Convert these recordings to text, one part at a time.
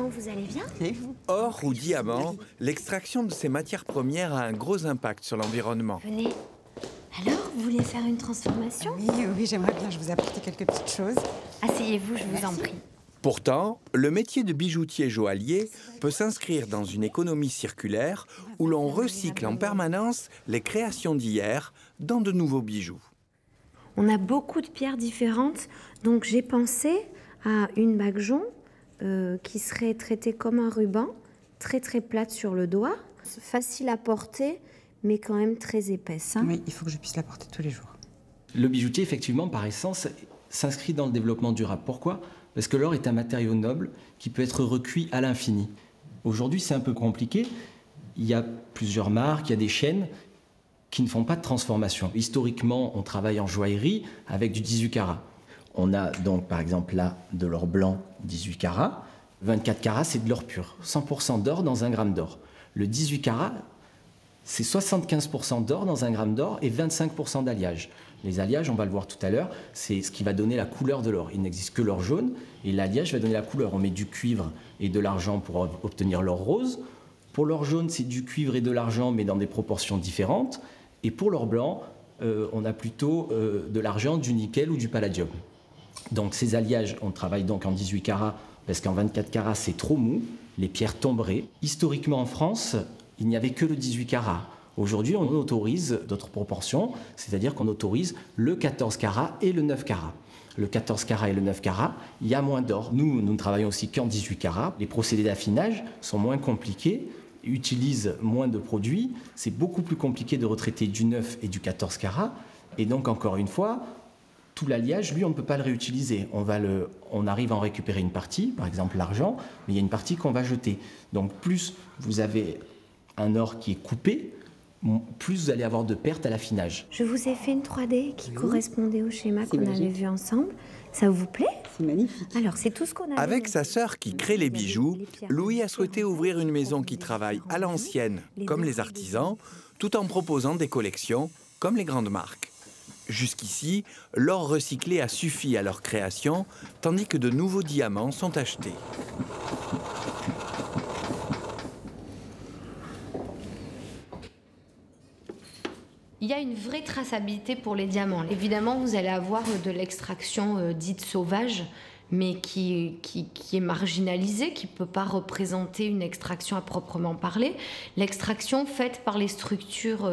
Comment vous allez bien? Et vous? Or ou diamant, l'extraction de ces matières premières a un gros impact sur l'environnement. Venez. Alors, vous voulez faire une transformation? Oui, j'aimerais bien. Je vous ai apporté quelques petites choses. Asseyez-vous, je vous en prie. Pourtant, le métier de bijoutier joaillier peut s'inscrire dans une économie circulaire où l'on recycle en permanence les créations d'hier dans de nouveaux bijoux. On a beaucoup de pierres différentes, donc j'ai pensé à une bague jonc qui serait traitée comme un ruban, très plate sur le doigt, facile à porter, mais quand même très épaisse. Oui, il faut que je puisse la porter tous les jours. Le bijoutier, effectivement, par essence, s'inscrit dans le développement durable. Pourquoi? Parce que l'or est un matériau noble qui peut être recuit à l'infini. Aujourd'hui, c'est un peu compliqué. Il y a plusieurs marques, il y a des chaînes qui ne font pas de transformation. Historiquement, on travaille en joaillerie avec du 18 carats. On a donc, par exemple, là, de l'or blanc 18 carats. 24 carats, c'est de l'or pur. 100% d'or dans 1 gramme d'or. Le 18 carats, c'est 75% d'or dans 1 gramme d'or et 25% d'alliage. Les alliages, on va le voir tout à l'heure, c'est ce qui va donner la couleur de l'or. Il n'existe que l'or jaune et l'alliage va donner la couleur. On met du cuivre et de l'argent pour obtenir l'or rose. Pour l'or jaune, c'est du cuivre et de l'argent, mais dans des proportions différentes. Et pour l'or blanc, on a plutôt de l'argent, du nickel ou du palladium. Donc ces alliages, on travaille donc en 18 carats, parce qu'en 24 carats, c'est trop mou, les pierres tomberaient. Historiquement en France, il n'y avait que le 18 carats. Aujourd'hui, on autorise d'autres proportions, c'est-à-dire qu'on autorise le 14 carats et le 9 carats. Le 14 carats et le 9 carats, il y a moins d'or. Nous ne travaillons aussi qu'en 18 carats. Les procédés d'affinage sont moins compliqués, utilisent moins de produits. C'est beaucoup plus compliqué de retraiter du 9 et du 14 carats. Et donc, encore une fois, tout l'alliage, lui, on ne peut pas le réutiliser. On arrive à en récupérer une partie, par exemple l'argent, mais il y a une partie qu'on va jeter. Donc, plus vous avez un or qui est coupé, plus vous allez avoir de pertes à l'affinage. Je vous ai fait une 3D qui correspondait au schéma qu'on avait vu ensemble. Ça vous plaît? C'est magnifique. Alors, c'est tout ce qu'on a. Avec sa sœur qui crée les bijoux, Louis a souhaité ouvrir une maison qui travaille à l'ancienne, comme les artisans, tout en proposant des collections, comme les grandes marques. Jusqu'ici, l'or recyclé a suffi à leur création, tandis que de nouveaux diamants sont achetés. Il y a une vraie traçabilité pour les diamants. Évidemment, vous allez avoir de l'extraction dite sauvage, mais qui est marginalisée, qui ne peut pas représenter une extraction à proprement parler. L'extraction faite par les structures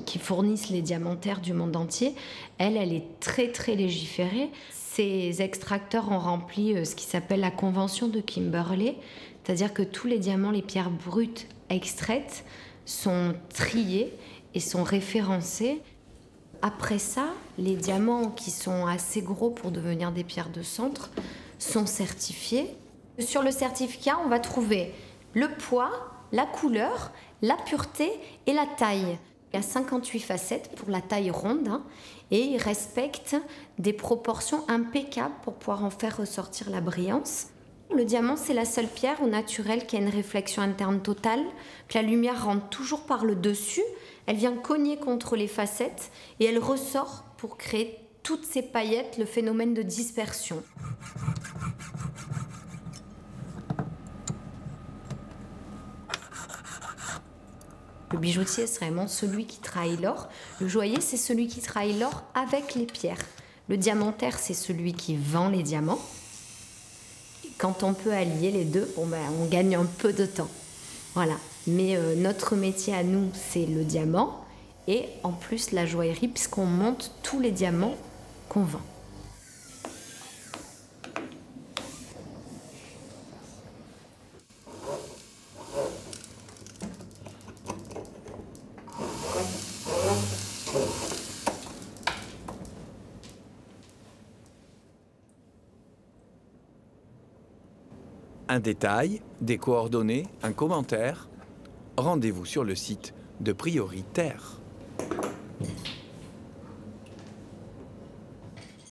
qui fournissent les diamantaires du monde entier, elle est très légiférée. Ces extracteurs ont rempli ce qui s'appelle la convention de Kimberley, c'est-à-dire que tous les diamants, les pierres brutes extraites, sont triés et sont référencés. Après ça, les diamants qui sont assez gros pour devenir des pierres de centre sont certifiés. Sur le certificat, on va trouver le poids, la couleur, la pureté et la taille. Il y a 58 facettes pour la taille ronde et ils respectent des proportions impeccables pour pouvoir en faire ressortir la brillance. Le diamant, c'est la seule pierre au naturel qui a une réflexion interne totale, que la lumière rentre toujours par le dessus, elle vient cogner contre les facettes et elle ressort pour créer toutes ces paillettes, le phénomène de dispersion. Le bijoutier, c'est vraiment celui qui trahit l'or. Le joaillier, c'est celui qui trahit l'or avec les pierres. Le diamantaire, c'est celui qui vend les diamants. Quand on peut allier les deux, on gagne un peu de temps. Voilà. Mais notre métier à nous, c'est le diamant et en plus la joaillerie, puisqu'on monte tous les diamants qu'on vend. Un détail, des coordonnées, un commentaire. Rendez-vous sur le site de Prioritaire.